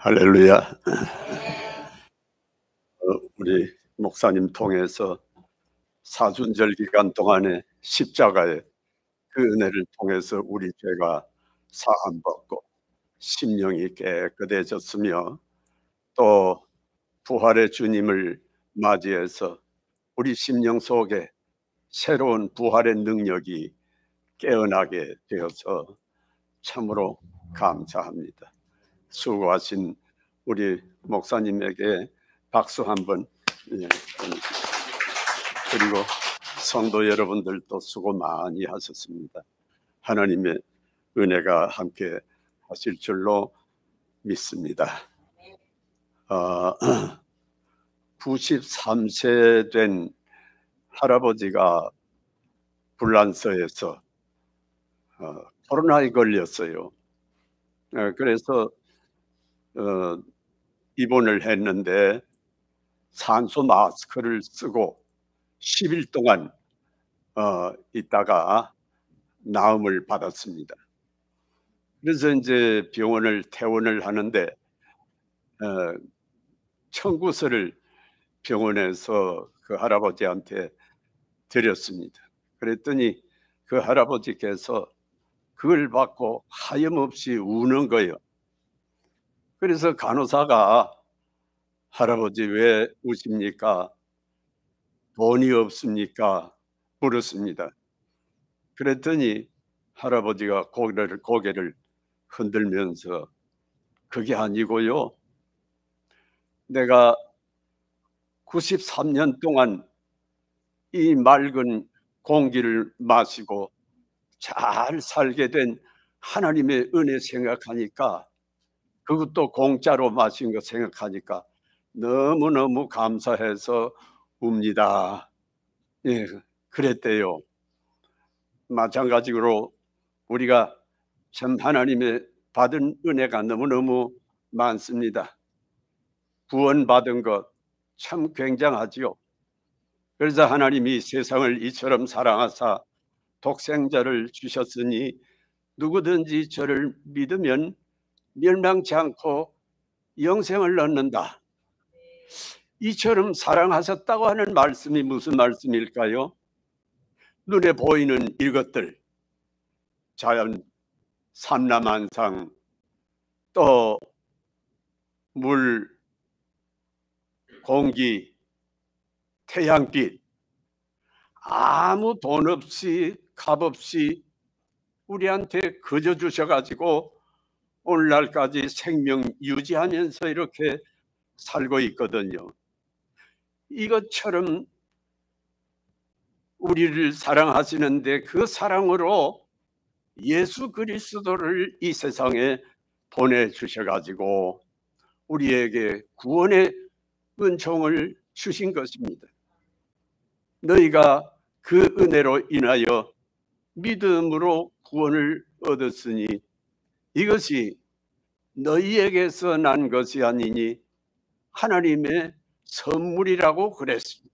할렐루야. 우리 목사님 통해서 사순절 기간 동안에 십자가의 그 은혜를 통해서 우리 죄가 사함받고 심령이 깨끗해졌으며, 또 부활의 주님을 맞이해서 우리 심령 속에 새로운 부활의 능력이 깨어나게 되어서 참으로 감사합니다. 수고하신 우리 목사님에게 박수 한번 보내주십시오. 그리고 성도 여러분들도 수고 많이 하셨습니다. 하나님의 은혜가 함께 하실 줄로 믿습니다. 93세 된 할아버지가 불란서에서 코로나에 걸렸어요. 그래서 입원을 했는데 산소 마스크를 쓰고 10일 동안 있다가 나음을 받았습니다. 그래서 이제 병원을 퇴원을 하는데 청구서를 병원에서 그 할아버지한테 드렸습니다. 그랬더니 그 할아버지께서 그걸 받고 하염없이 우는 거예요. 그래서 간호사가 할아버지 왜 우십니까? 돈이 없습니까? 물었습니다. 그랬더니 할아버지가 고개를 흔들면서 그게 아니고요, 내가 93년 동안 이 맑은 공기를 마시고 잘 살게 된 하나님의 은혜 생각하니까, 그것도 공짜로 마신 거 생각하니까 너무너무 감사해서 웁니다. 예, 그랬대요. 마찬가지로 우리가 참 하나님의 받은 은혜가 너무너무 많습니다. 구원받은 것 참 굉장하지요. 그래서 하나님이 세상을 이처럼 사랑하사 독생자를 주셨으니 누구든지 저를 믿으면 멸망치 않고 영생을 얻는다. 이처럼 사랑하셨다고 하는 말씀이 무슨 말씀일까요? 눈에 보이는 이것들, 자연, 삼라만상, 또 물, 공기, 태양빛, 아무 돈 없이 값 없이 우리한테 거저 주셔가지고 오늘날까지 생명 유지하면서 이렇게 살고 있거든요. 이것처럼 우리를 사랑하시는데 그 사랑으로 예수 그리스도를 이 세상에 보내주셔가지고 우리에게 구원의 은총을 주신 것입니다. 너희가 그 은혜로 인하여 믿음으로 구원을 얻었으니 이것이 너희에게서 난 것이 아니니 하나님의 선물이라고 그랬습니다.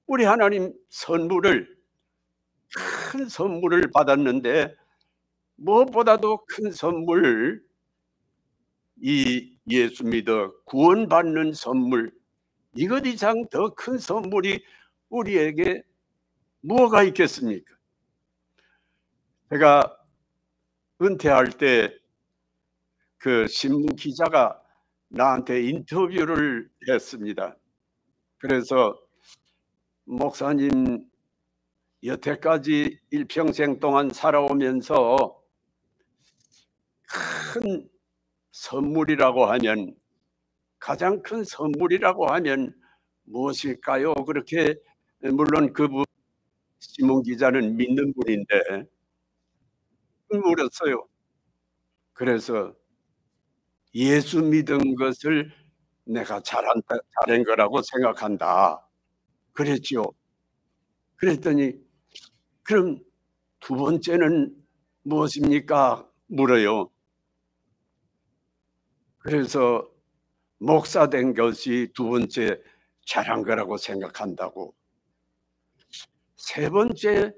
우리 하나님 선물을, 큰 선물을 받았는데 무엇보다도 큰 선물, 이 예수 믿어 구원받는 선물, 이것 이상 더 큰 선물이 우리에게 뭐가 있겠습니까? 제가 은퇴할 때 그 신문 기자가 나한테 인터뷰를 했습니다. 그래서 목사님, 여태까지 일평생 동안 살아오면서 큰 선물이라고 하면, 가장 큰 선물이라고 하면 무엇일까요? 그렇게, 물론 그분 신문 기자는 믿는 분인데 물었어요. 그래서 예수 믿은 것을 내가 잘한 거라고 생각한다 그랬죠. 그랬더니 그럼 두 번째는 무엇입니까? 물어요. 그래서 목사 된 것이 두 번째 잘한 거라고 생각한다고. 세 번째는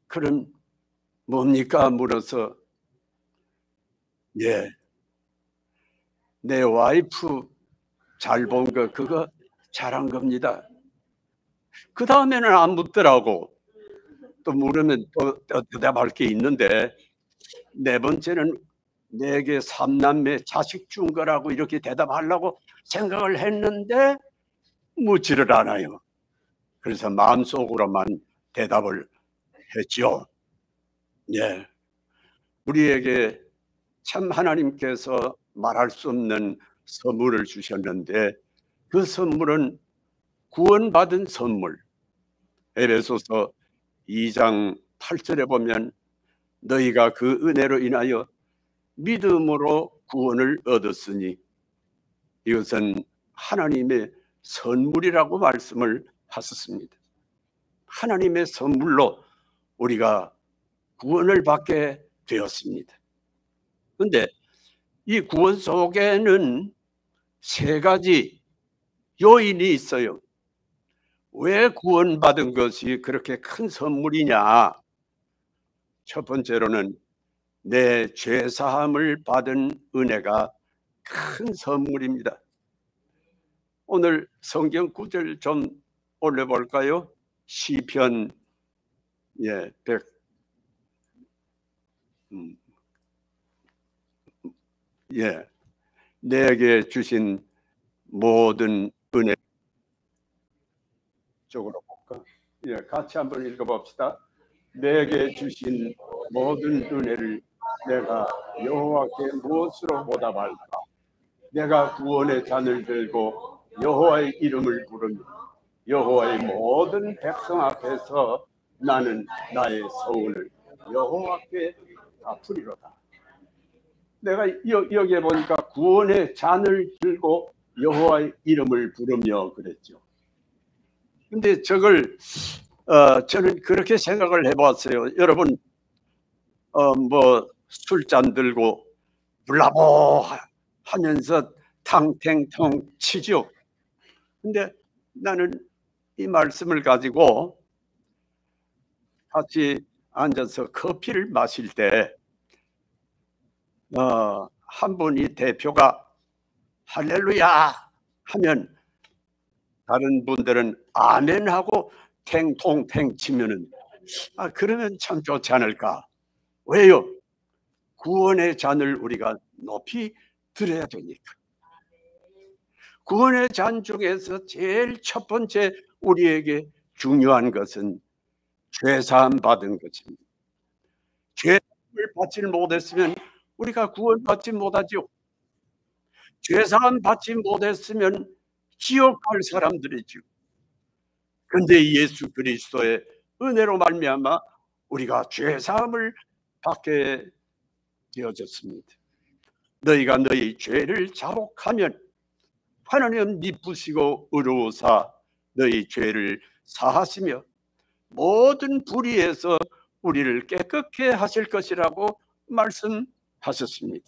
그럼 뭡니까? 물어서, 예, 내 와이프 잘 본 거 그거 잘한 겁니다. 그 다음에는 안 묻더라고. 또 물으면 또 대답할 게 있는데 네 번째는 내게 삼남매 자식 준 거라고 이렇게 대답하려고 생각을 했는데 묻지를 않아요. 그래서 마음속으로만 대답을 했죠. 예. 우리에게 참 하나님께서 말할 수 없는 선물을 주셨는데 그 선물은 구원받은 선물. 에베소서 2장 8절에 보면 너희가 그 은혜로 인하여 믿음으로 구원을 얻었으니 이것은 하나님의 선물이라고 말씀을 하셨습니다. 하나님의 선물로 우리가 구원을 받게 되었습니다. 그런데 이 구원 속에는 세 가지 요인이 있어요. 왜 구원받은 것이 그렇게 큰 선물이냐? 첫 번째로는 내 죄사함을 받은 은혜가 큰 선물입니다. 오늘 성경 구절 좀 올려볼까요? 시편 100 내게 주신 모든 은혜 쪽으로 볼까? 같이 한번 읽어봅시다. 내게 주신 모든 은혜를 내가 여호와께 무엇으로 보답할까? 내가 구원의 잔을 들고 여호와의 이름을 부르며 여호와의 모든 백성 앞에서 나는 나의 서운을 여호와께 갚으리로다. 내가 여기에 보니까 구원의 잔을 들고 여호와의 이름을 부르며 그랬죠. 근데 저걸 저는 그렇게 생각을 해봤어요. 여러분 뭐 술잔 들고 불라보 하면서 탕탱탕 치죠. 근데 나는 이 말씀을 가지고 같이 앉아서 커피를 마실 때 한 분이 대표가 할렐루야 하면 다른 분들은 아멘 하고 탱통탱 치면은 그러면 참 좋지 않을까? 왜요? 구원의 잔을 우리가 높이 들어야 되니까. 구원의 잔 중에서 제일 첫 번째 우리에게 중요한 것은 죄사함 받은 것입니다. 죄사함을 받지 못했으면 우리가 구원받지 못하죠. 죄사함 받지 못했으면 지옥 갈 사람들이죠. 그런데 예수 그리스도의 은혜로 말미암아 우리가 죄사함을 받게 되어졌습니다. 너희가 너희 죄를 자복하면 하나님 미쁘시고 의로우사 너희 죄를 사하시며 모든 불의에서 우리를 깨끗게 하실 것이라고 말씀하셨습니다.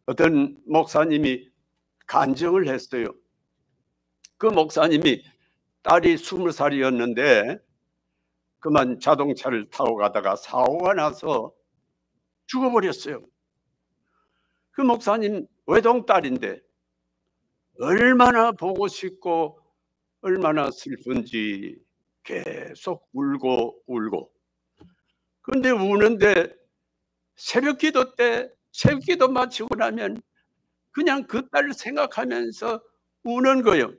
어떤 목사님이 간증을 했어요. 그 목사님이 딸이 20살이었는데 그만 자동차를 타고 가다가 사고가 나서 죽어버렸어요. 그 목사님 외동딸인데 얼마나 보고 싶고 얼마나 슬픈지 계속 울고 그런데 우는데 새벽기도 때 새벽기도 마치고 나면 그냥 그 딸 생각하면서 우는 거예요.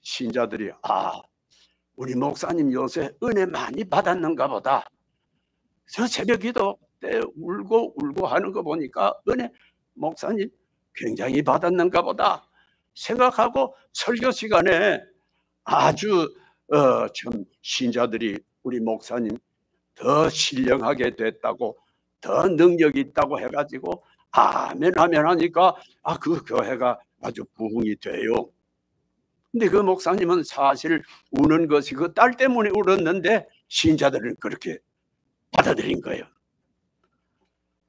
신자들이 우리 목사님 요새 은혜 많이 받았는가 보다. 저 새벽기도 때 울고 하는 거 보니까 은혜 목사님 굉장히 받았는가 보다 생각하고 설교 시간에 아주 참 신자들이 우리 목사님 더 신령하게 됐다고 더 능력이 있다고 해가지고 아멘 하니까 그 교회가 아주 부흥이 돼요. 근데 그 목사님은 사실 우는 것이 그 딸 때문에 울었는데 신자들은 그렇게 받아들인 거예요.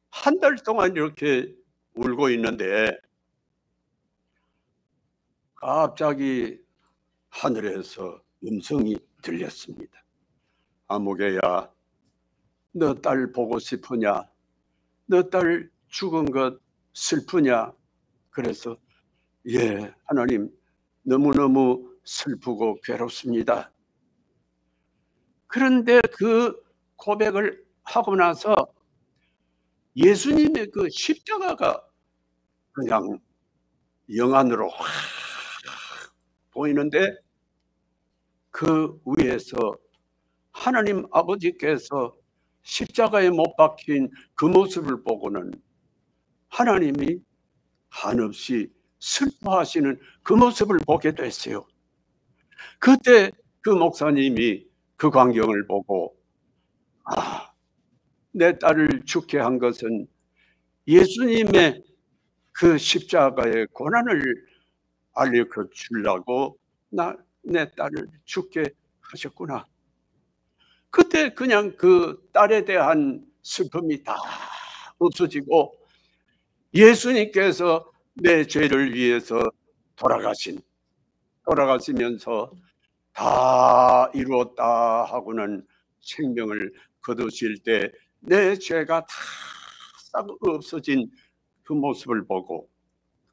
한 달 동안 이렇게 울고 있는데 갑자기 하늘에서 음성이 들렸습니다. 아무개야, 너 딸 보고 싶으냐? 너 딸 죽은 것 슬프냐? 그래서 예, 하나님 너무너무 슬프고 괴롭습니다. 그런데 그 고백을 하고 나서 예수님의 그 십자가가 그냥 영안으로 확 보이는데 그 위에서 하나님 아버지께서 십자가에 못 박힌 그 모습을 보고는 하나님이 한없이 슬퍼하시는 그 모습을 보게 됐어요. 그때 그 목사님이 그 광경을 보고 아, 내 딸을 죽게 한 것은 예수님의 그 십자가의 고난을 알려 주려고 내 딸을 죽게 하셨구나. 그때 그냥 그 딸에 대한 슬픔이 다 없어지고 예수님께서 내 죄를 위해서 돌아가시면서 다 이루었다 하고는 생명을 거두실 때 내 죄가 다 싹 없어진 그 모습을 보고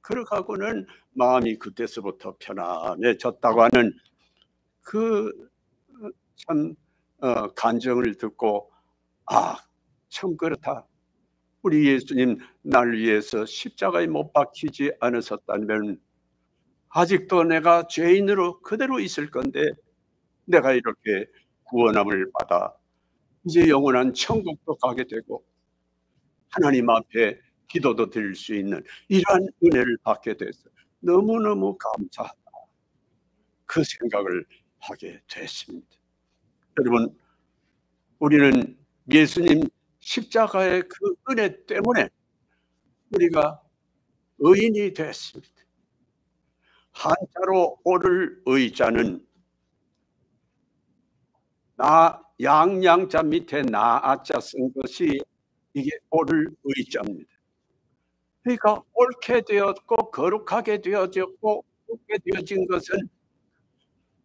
그러고는 마음이 그때서부터 편안해졌다고 하는 그 참 간증을 듣고 아, 참 그렇다. 우리 예수님 날 위해서 십자가에 못 박히지 않으셨다면 아직도 내가 죄인으로 그대로 있을 건데 내가 이렇게 구원함을 받아 이제 영원한 천국도 가게 되고 하나님 앞에 기도도 드릴 수 있는 이러한 은혜를 받게 돼서 너무너무 감사하다. 그 생각을 하게 됐습니다. 여러분, 우리는 예수님 십자가의 그 은혜 때문에 우리가 의인이 됐습니다. 한자로 오를 의자는 양양자 밑에 나아자 쓴 것이 이게 오를 의자입니다. 그러니까 옳게 되었고 거룩하게 되어졌고 옳게 되어진 것은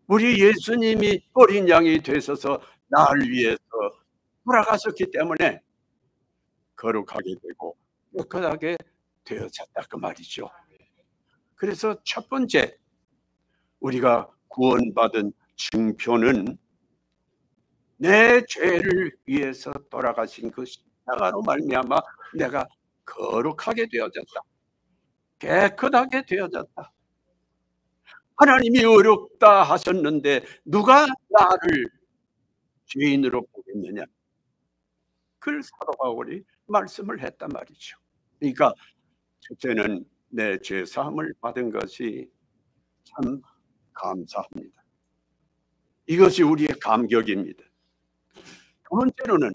우리 예수님이 어린 양이 되셔서 나를 위해서 돌아가셨기 때문에 거룩하게 되고 깨끗하게 되어졌다 그 말이죠. 그래서 첫 번째 우리가 구원받은 증표는 내 죄를 위해서 돌아가신 그 십자가로 말미암아 내가 거룩하게 되어졌다. 깨끗하게 되어졌다. 하나님이 어렵다 하셨는데 누가 나를 죄인으로 보겠느냐. 그걸 사도 바울이 말씀을 했단 말이죠. 그러니까 첫째는 내 죄 사함을 받은 것이 참 감사합니다. 이것이 우리의 감격입니다. 두 번째로는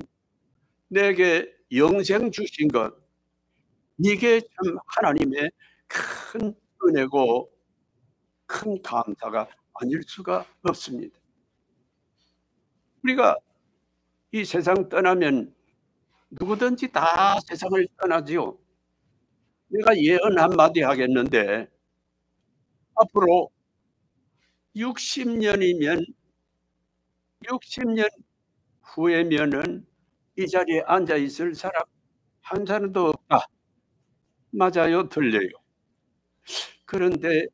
내게 영생 주신 것, 이게 참 하나님의 큰 은혜고 큰 감사가 아닐 수가 없습니다. 우리가 이 세상 떠나면 누구든지 다 세상을 떠나지요. 내가 예언 한마디 하겠는데 앞으로 60년이면 60년 후에면은 이 자리에 앉아 있을 사람 한 사람도 없다. 맞아요, 틀려요? 그런데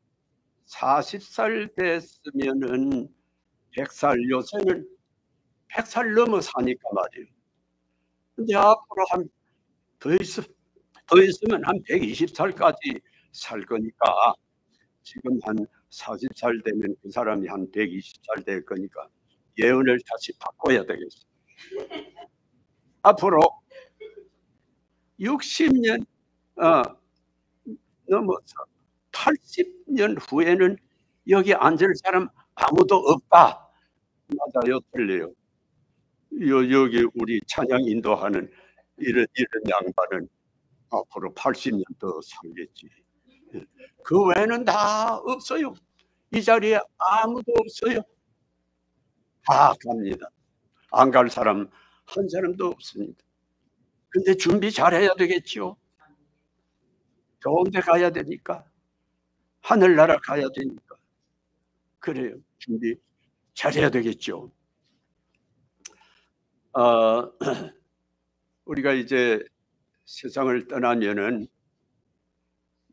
40살 됐으면은 100살, 요새는 100살 넘어 사니까 말이에요. 근데 앞으로 더 있으면 한 120살까지 살 거니까 지금 한 40살 되면 그 사람이 한 120살 될 거니까 예언을 다시 바꿔야 되겠어요. 앞으로 60년 넘어서 80년 후에는 여기 앉을 사람 아무도 없다. 맞아요, 틀려요? 여기 우리 찬양 인도하는 이런 양반은 앞으로 80년 더 살겠지. 그 외에는 다 없어요. 이 자리에 아무도 없어요. 다 갑니다. 안 갈 사람 한 사람도 없습니다. 근데 준비 잘해야 되겠지요. 좋은 데 가야 되니까. 하늘나라 가야 되니까. 그래요. 준비 잘해야 되겠죠. 우리가 이제 세상을 떠나면은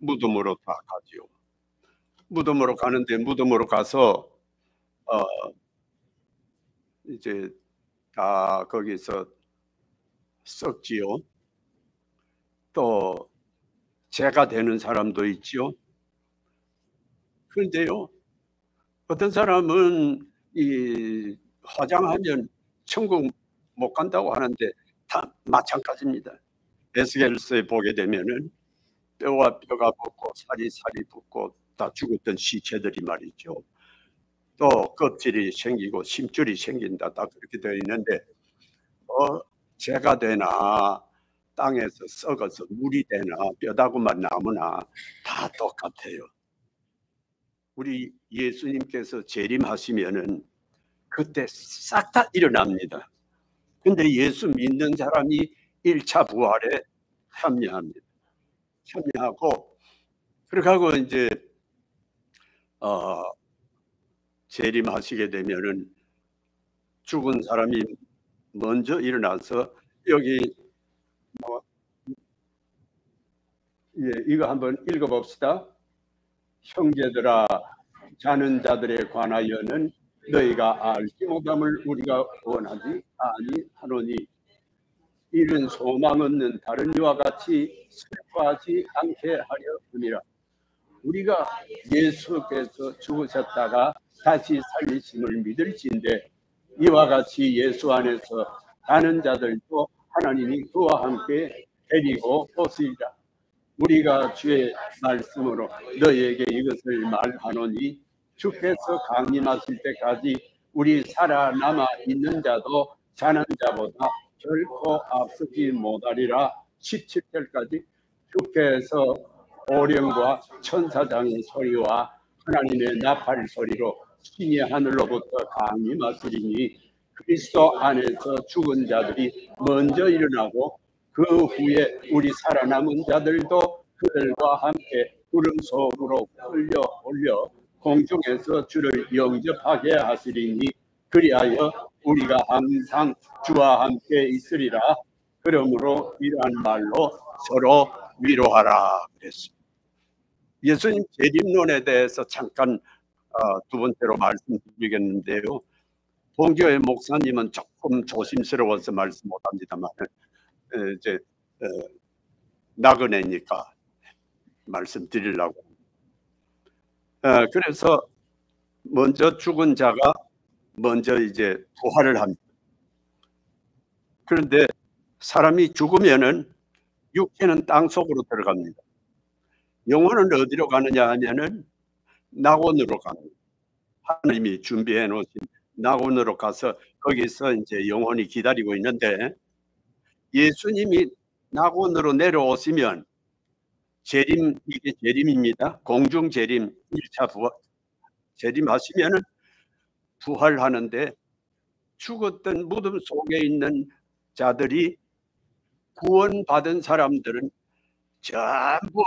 무덤으로 다 가지요. 무덤으로 가는데 무덤으로 가서 어 이제 다 거기서 썩지요. 또 재가 되는 사람도 있지요. 그런데요, 어떤 사람은 이 화장하면 천국 못 간다고 하는데 다 마찬가지입니다. 에스겔서에 보게 되면은 뼈와 뼈가 붙고 살이 살이 붙고 다 죽었던 시체들이 말이죠. 또 껍질이 생기고 심줄이 생긴다, 다 그렇게 되어 있는데 재가 되나 땅에서 썩어서 물이 되나 뼈다구만 나무나 다 똑같아요. 우리 예수님께서 재림하시면은 그때 싹 다 일어납니다. 근데 예수 믿는 사람이 1차 부활에 참여합니다. 참여하고 그렇게 하고 이제 어 재림하시게 되면은 죽은 사람이 먼저 일어나서 여기 뭐 이거 한번 읽어 봅시다. 형제들아, 자는 자들에 관하여는 너희가 알지 못함을 우리가 원하지 아니하노니 이런 소망 없는 다른 이와 같이 슬퍼하지 않게 하려 함이라. 우리가 예수께서 죽으셨다가 다시 살리심을 믿을지인데 이와 같이 예수 안에서 사는 자들도 하나님이 그와 함께 데리고 오시리라. 우리가 주의 말씀으로 너희에게 이것을 말하노니 주께서 강림하실 때까지 우리 살아남아 있는 자도 자는 자보다 결코 앞서지 못하리라. 17절까지 주께서 오령과 천사장의 소리와 하나님의 나팔 소리로 신이 하늘로부터 강림하시리니 그리스도 안에서 죽은 자들이 먼저 일어나고 그 후에 우리 살아남은 자들도 그들과 함께 구름 속으로 끌려 올려 공중에서 주를 영접하게 하시리니 그리하여 우리가 항상 주와 함께 있으리라. 그러므로 이러한 말로 서로 위로하라 그랬습니다. 예수님 재림론에 대해서 잠깐 두 번째로 말씀드리겠는데요. 본교회 목사님은 조금 조심스러워서 말씀 못합니다만 이제 나그네니까 말씀드리려고. 그래서 먼저 죽은 자가 먼저 이제 부활을 합니다. 그런데 사람이 죽으면은 육체는 땅 속으로 들어갑니다. 영혼은 어디로 가느냐 하면은 낙원으로 갑니다. 하나님이 준비해 놓으신 낙원으로 가서 거기서 이제 영혼이 기다리고 있는데 예수님이 낙원으로 내려오시면 재림, 이게 재림입니다. 공중 재림, 1차 부활 재림하시면은 부활하는데 죽었던 무덤 속에 있는 자들이 구원받은 사람들은 전부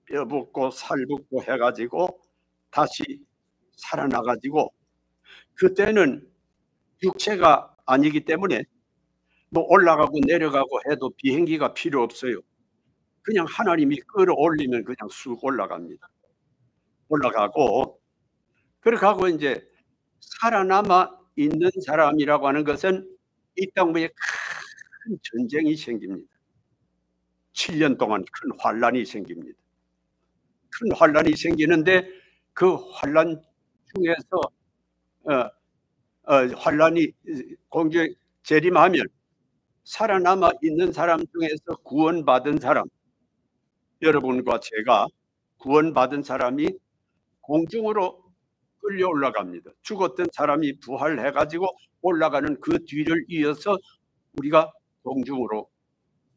뼈 붙고 살 붙고 해가지고 다시 살아나가지고 그때는 육체가 아니기 때문에 뭐 올라가고 내려가고 해도 비행기가 필요 없어요. 그냥 하나님이 끌어올리면 그냥 쑥 올라갑니다. 올라가고 그렇게 하고 이제 살아남아 있는 사람이라고 하는 것은 이 땅 위에 큰 전쟁이 생깁니다. 7년 동안 큰 환란이 생깁니다. 큰 환란이 생기는데 그 환란 중에서 환란이 공중에 재림하면 살아남아 있는 사람 중에서 구원받은 사람, 여러분과 제가 구원받은 사람이 공중으로 끌려 올라갑니다. 죽었던 사람이 부활해가지고 올라가는 그 뒤를 이어서 우리가 공중으로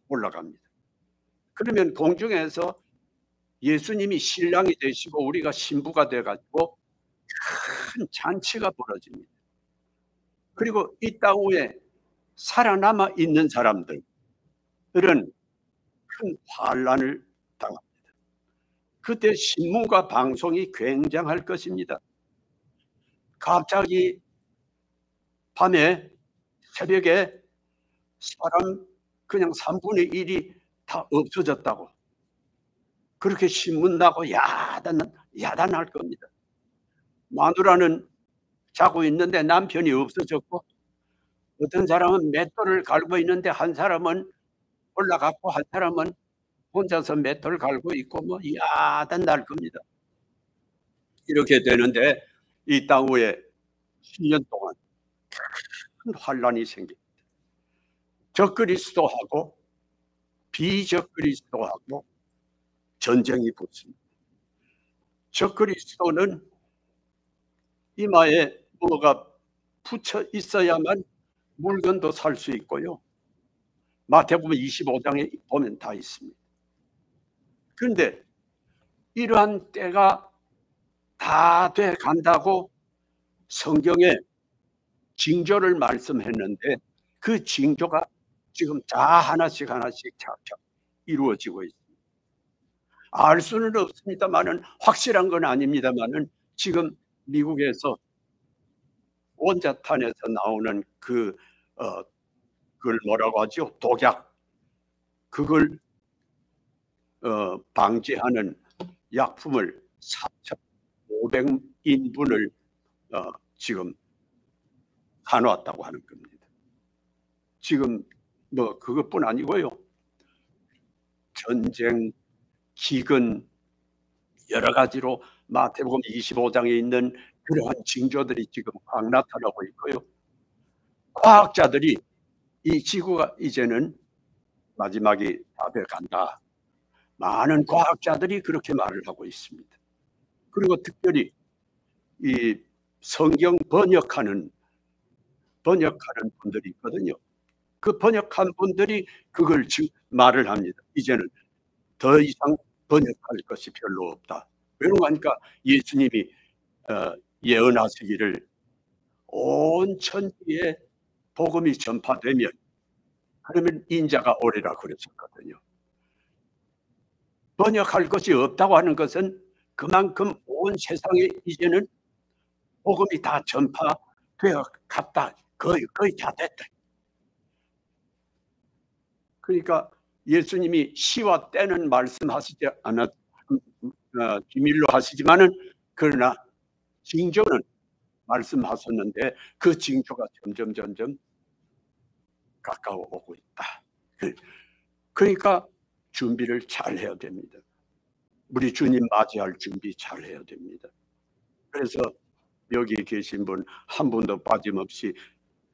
올라갑니다. 그러면 공중에서 예수님이 신랑이 되시고 우리가 신부가 돼가지고 큰 잔치가 벌어집니다. 그리고 이 땅 위에 살아남아 있는 사람들은 큰 환란을 당합니다. 그때 신문과 방송이 굉장할 것입니다. 갑자기 밤에 새벽에 사람 그냥 3분의 1이 다 없어졌다고. 그렇게 신문나고 야단할 겁니다. 마누라는 자고 있는데 남편이 없어졌고, 어떤 사람은 맷돌을 갈고 있는데 한 사람은 올라갔고 한 사람은 혼자서 맷돌 갈고 있고 뭐 야단날 겁니다. 이렇게 되는데 이 땅 위에 10년 동안 큰 환란이 생깁니다. 적그리스도하고 비적그리스도하고 전쟁이 붙습니다. 적그리스도는 이마에 뭐가 붙여 있어야만 물건도 살 수 있고요. 마태복음 25장에 보면 다 있습니다. 그런데 이러한 때가 다 돼 간다고 성경에 징조를 말씀했는데 그 징조가 지금 다 하나씩 착착 이루어지고 있습니다. 알 수는 없습니다만은, 확실한 건 아닙니다만은, 지금 미국에서 원자탄에서 나오는 그걸 뭐라고 하죠? 독약. 그걸 방지하는 약품을 4,500인분을 지금 사놓았다고 하는 겁니다. 지금 뭐 그것뿐 아니고요. 전쟁, 기근, 여러 가지로 마태복음 25장에 있는 그러한 징조들이 지금 확 나타나고 있고요. 과학자들이 이 지구가 이제는 마지막이 다 돼 간다. 많은 과학자들이 그렇게 말을 하고 있습니다. 그리고 특별히 이 성경 번역하는 분들이 있거든요. 그 번역한 분들이 그걸 말을 합니다. 이제는 더 이상 번역할 것이 별로 없다. 왜냐고 하니까 예수님이 예언하시기를 온 천지에 복음이 전파되면 그러면 인자가 오리라 그랬었거든요. 번역할 것이 없다고 하는 것은 그만큼 온 세상에 이제는 복음이 다 전파되어 갔다. 거의 다 됐다. 그러니까 예수님이 시와 때는 말씀하시지 않았, 비밀로 하시지만은, 그러나 징조는 말씀하셨는데 그 징조가 점점 가까워 오고 있다. 그러니까 준비를 잘 해야 됩니다. 우리 주님 맞이할 준비 잘 해야 됩니다. 그래서 여기 계신 분 한 분도 빠짐없이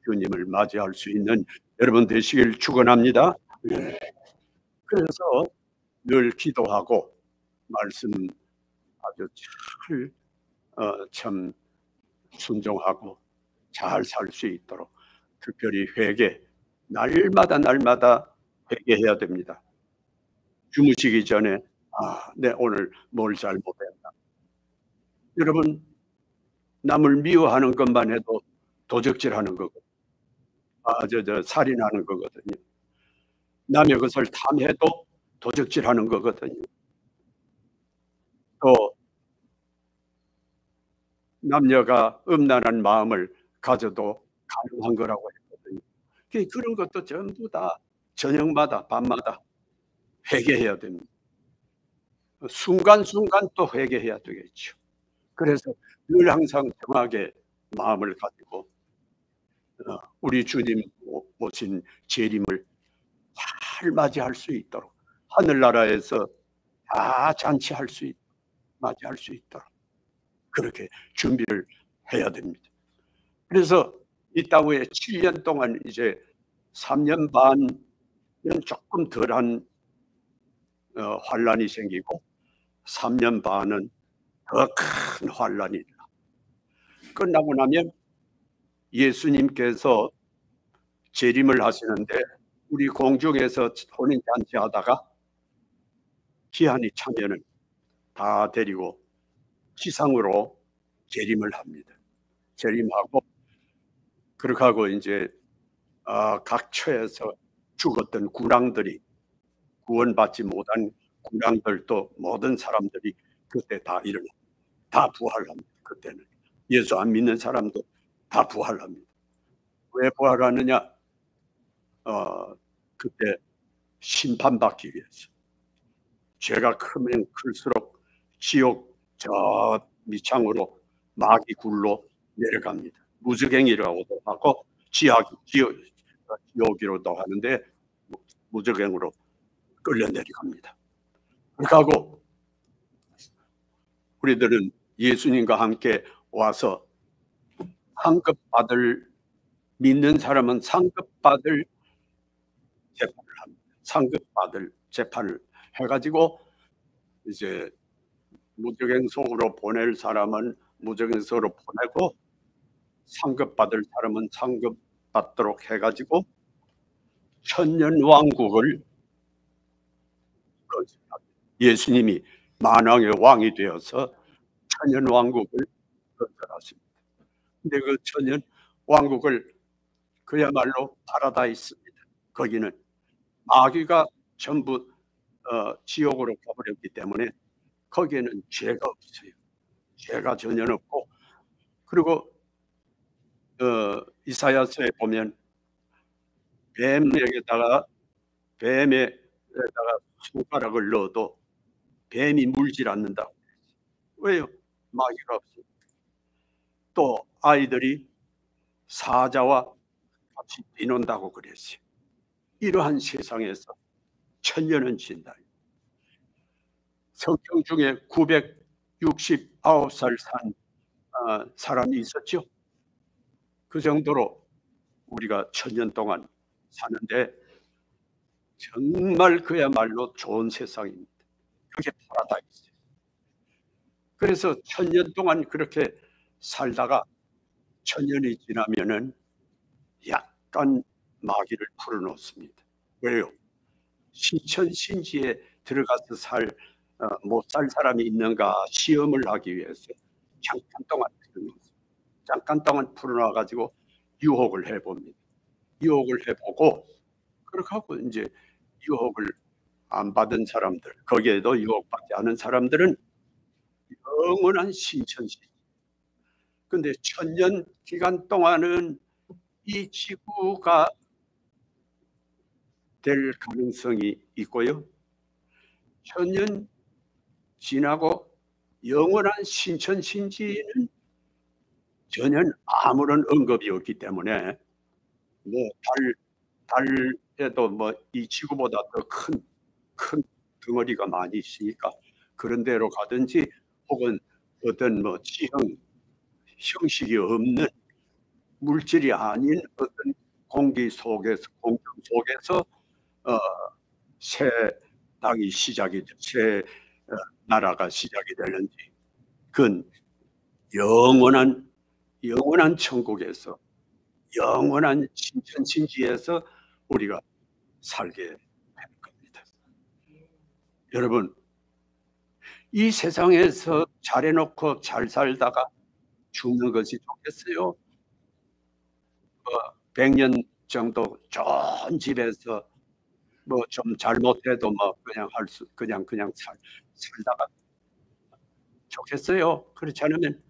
주님을 맞이할 수 있는 여러분 되시길 축원합니다. 그래서 늘 기도하고 말씀 아주 참 순종하고 잘 살 수 있도록 특별히 회개, 날마다 회개해야 됩니다. 주무시기 전에 내 오늘 뭘 잘못했나. 여러분, 남을 미워하는 것만 해도 도적질하는 거고, 살인하는 거거든요. 남의 것을 탐해도 도적질하는 거거든요. 또 남녀가 음란한 마음을 가져도 가능한 거라고 했거든요. 그런 것도 전부 다 저녁마다 밤마다 회개해야 됩니다. 순간순간 또 회개해야 되겠죠. 그래서 늘 항상 정하게 마음을 가지고 우리 주님 오신 재림을 잘 맞이할 수 있도록, 하늘나라에서 다 잔치할 수 있도록, 맞이할 수 있도록 그렇게 준비를 해야 됩니다. 그래서 이 땅 위에 7년 동안 이제 3년 반은 조금 덜한 환란이 생기고 3년 반은 더 큰 환란이 끝나고 나면 예수님께서 재림을 하시는데 우리 공중에서 혼인잔치 하다가 기한이 차면은 다 데리고 지상으로 재림을 합니다. 재림하고 그렇게 하고 이제 각 처에서 죽었던 군왕들이, 구원받지 못한 군왕들도 모든 사람들이 그때 다 부활합니다. 그때는 예수 안 믿는 사람도 다 부활합니다. 왜 부활하느냐? 그때 심판받기 위해서. 죄가 크면 클수록 지옥 저 밑창으로 마귀 굴로 내려갑니다. 무저갱이라고도 하고 지옥이로도 하는데 무저갱으로 끌려 내려갑니다. 그렇게 하고 우리들은 예수님과 함께 와서 믿는 사람은 상급받을 재판을 합니다. 상급받을 재판을 해가지고 이제 무적행소로 보낼 사람은 무적행소로 보내고 상급받을 사람은 상급받도록 해가지고 천년왕국을 건설합니다. 예수님이 만왕의 왕이 되어서 천년왕국을 건설하십니다. 근데 그 천년왕국을 그야말로 파라다이스입니다. 거기는 마귀가 전부 지옥으로 가버렸기 때문에 거기에는 죄가 없어요. 죄가 전혀 없고, 그리고 이사야서에 보면 뱀에다가 손가락을 넣어도 뱀이 물질 않는다. 왜요? 마귀가 없어요. 또 아이들이 사자와 같이 뛰논다고 그랬어요. 이러한 세상에서 천년은 진다. 성경 중에 969살 산 사람이 있었죠. 그 정도로 우리가 천년 동안 사는데 정말 그야말로 좋은 세상입니다. 그게 파라다이스. 그래서 천년 동안 그렇게 살다가 천년이 지나면은 약간 마귀를 풀어놓습니다. 왜요? 신천신지에 들어가서 못 살 사람이 있는가 시험을 하기 위해서 잠깐 동안 풀어놔가지고 유혹을 해봅니다. 유혹을 해보고 그렇게 하고 이제 유혹을 안 받은 사람들, 거기에도 유혹받지 않은 사람들은 영원한 신천신. 근데 천년 기간 동안은 이 지구가 될 가능성이 있고요. 천년 지나고 영원한 신천신지는 전혀 아무런 언급이 없기 때문에 뭐 달에도 뭐 이 지구보다 더 큰 덩어리가 많이 있으니까 그런 데로 가든지 혹은 어떤 뭐 형식이 없는 물질이 아닌 어떤 공기 속에서 공중 속에서 새 땅이 새 나라가 시작이 되는지 그건 영원한 천국에서 영원한 신천신지에서 우리가 살게 될 겁니다. 여러분, 이 세상에서 잘해놓고 잘 살다가 죽는 것이 좋겠어요? 100년 정도 좋은 집에서 뭐 좀 잘못해도 뭐 그냥 살다가 좋겠어요? 그렇지 않으면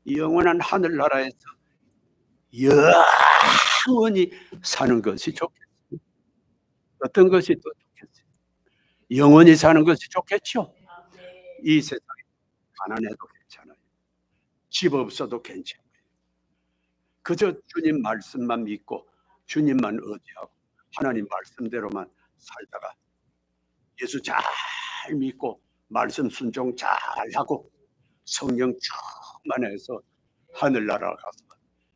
영원한 하늘나라에서 영원히 사는 것이 좋겠어요? 어떤 것이 또 좋겠어요? 영원히 사는 것이 좋겠죠? 이 세상에 가난해도 괜찮아요. 집 없어도 괜찮아요. 그저 주님 말씀만 믿고 주님만 의지하고 하나님 말씀대로만 살다가 예수 잘 믿고 말씀 순종 잘하고 성령 충만해서 하늘나라 가서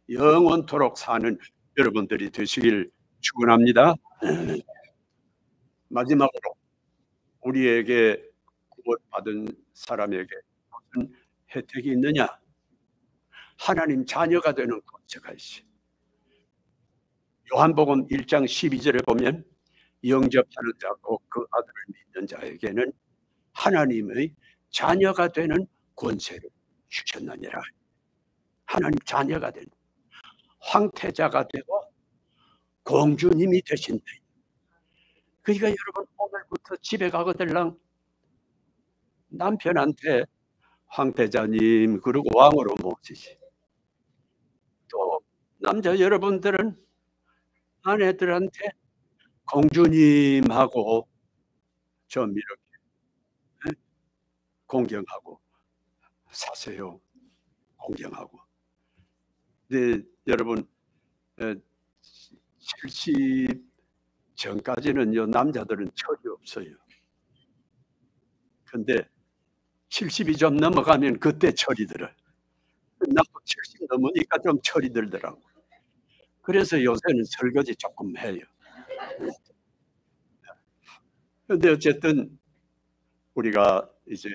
영원토록 사는 여러분들이 되시길 축원합니다. 마지막으로 우리에게 구원받은 사람에게 무슨 혜택이 있느냐? 하나님 자녀가 되는 권세가 있어요. 요한복음 1장 12절에 보면 영접하는 자고 그 아들을 믿는 자에게는 하나님의 자녀가 되는 권세를 주셨느니라. 하나님 자녀가 되는 황태자가 되고 공주님이 되신다. 그러니까 여러분 오늘부터 집에 가거들랑 남편한테 황태자님 그리고 왕으로 모시지. 또 남자 여러분들은 아내들한테 공주님하고 좀 이렇게 공경하고 사세요. 공경하고. 네, 여러분 70 전까지는요 남자들은 철이 없어요. 근데 70이 좀 넘어가면 그때 철이 들어요. 나도 70 넘으니까 좀 철이 들더라고. 그래서 요새는 설거지 조금 해요. 근데 어쨌든 우리가 이제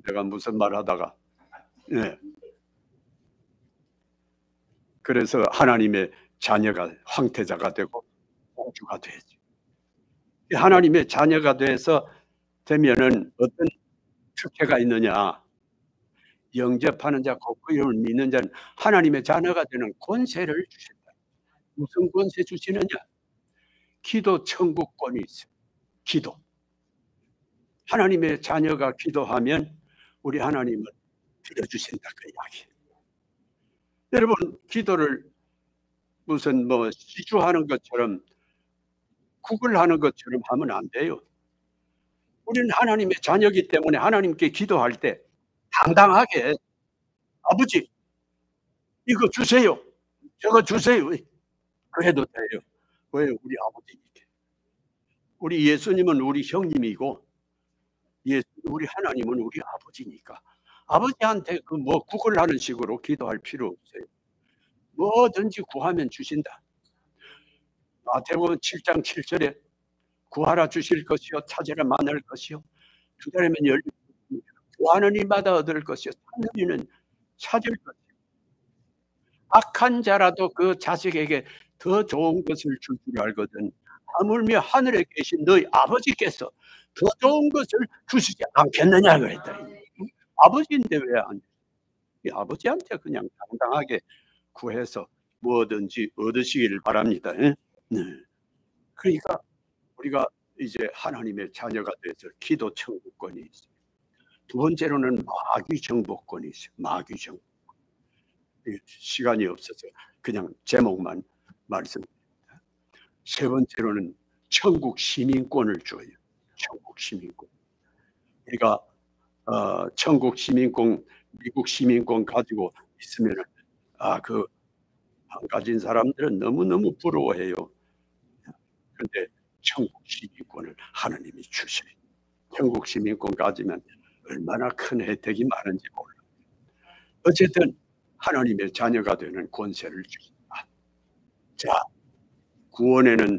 내가 무슨 말 하다가 네. 그래서 하나님의 자녀가 황태자가 되고 공주가 되지. 하나님의 자녀가 되면은 어떤 특혜가 있느냐? 영접하는 자, 곧 그 이름을 믿는 자는 하나님의 자녀가 되는 권세를 주신다. 무슨 권세 주시느냐? 기도 천국권이 있어요. 기도. 하나님의 자녀가 기도하면 우리 하나님은 들어주신다 그 이야기. 여러분 기도를 무슨 뭐 시주하는 것처럼 구걸하는 것처럼 하면 안 돼요. 우리는 하나님의 자녀이기 때문에 하나님께 기도할 때 당당하게 아버지 이거 주세요. 저거 주세요. 그래도 돼요. 왜? 우리 아버지니까. 우리 예수님은 우리 형님이고 우리 하나님은 우리 아버지니까. 아버지한테 그 뭐 구걸하는 식으로 기도할 필요 없어요. 뭐든지 구하면 주신다. 마태복음 7장 7절에 구하라 주실 것이요 찾으라 만날 것이요 기다리면 열릴 것이요 구하는 이마다 얻을 것이요 찾는 이는 찾을 것이요. 악한 자라도 그 자식에게 더 좋은 것을 줄 줄 알거든. 하물며 하늘에 계신 너희 아버지께서 더 좋은 것을 주시지 않겠느냐 그랬다. 아버지인데 왜 안 주? 아버지한테 그냥 당당하게 구해서 뭐든지 얻으시기를 바랍니다. 네. 그러니까 우리가 이제 하나님의 자녀가 돼서 기도 천국권이 있어요. 두 번째로는 마귀 정복권이 있어요. 마귀 정복. 시간이 없어서 그냥 제목만 말씀드립니다. 세 번째로는 천국 시민권을 줘요. 천국 시민권. 우리가 천국 시민권, 미국 시민권 가지고 있으면 그 안 가진 사람들은 너무너무 부러워해요. 그런데 천국 시민권을 하나님이 주셔요. 천국 시민권 가지면 얼마나 큰 혜택이 많은지 몰라요. 어쨌든 하나님의 자녀가 되는 권세를 주신다. 자, 구원에는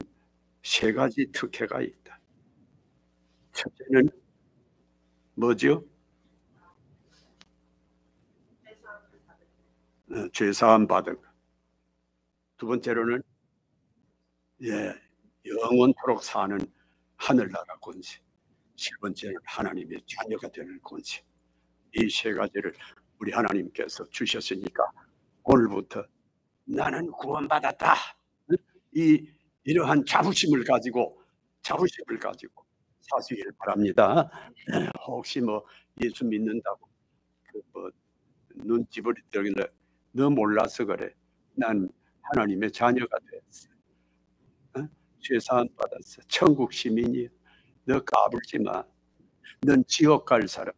세 가지 특혜가 있다. 첫째는 뭐죠? 죄사함 받은 것. 두 번째로는 영원토록 사는 하늘나라 권세. 세 번째는 하나님의 자녀가 되는 권세. 이 세 가지를 우리 하나님께서 주셨으니까 오늘부터 나는 구원받았다. 이러한 자부심을 가지고 사시길 바랍니다. 혹시 뭐 예수 믿는다고 뭐 눈집을 들길래 너 몰라서 그래. 난 하나님의 자녀가 됐어. 죄사함 받았어. 천국 시민이야. 너 까불지 마. 넌 지옥 갈 사람.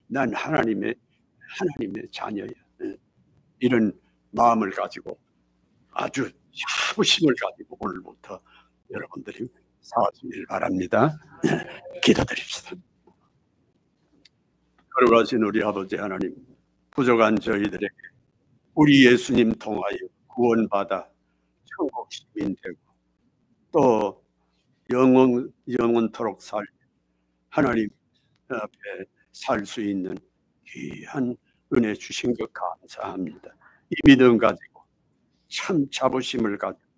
난 하나님의 자녀야. 이런 마음을 가지고 아주 자부심을 가지고 오늘부터 여러분들이 살아주길 바랍니다. 기도드립시다. 걸어가신 우리 아버지 하나님, 부족한 저희들에게 우리 예수님 통하여 구원받아 천국 시민 되고 또 영원토록 살 하나님 앞에 살 수 있는 귀한 은혜 주신 것 감사합니다. 이 믿음 가지고 참 자부심을 가지고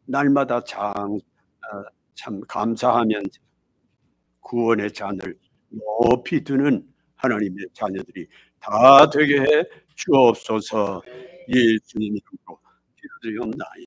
날마다 참 감사하면서 구원의 잔을 높이 드는 하나님의 자녀들이 다 되게 해 주옵소서. 예수님 이름으로 기도드리옵나이다.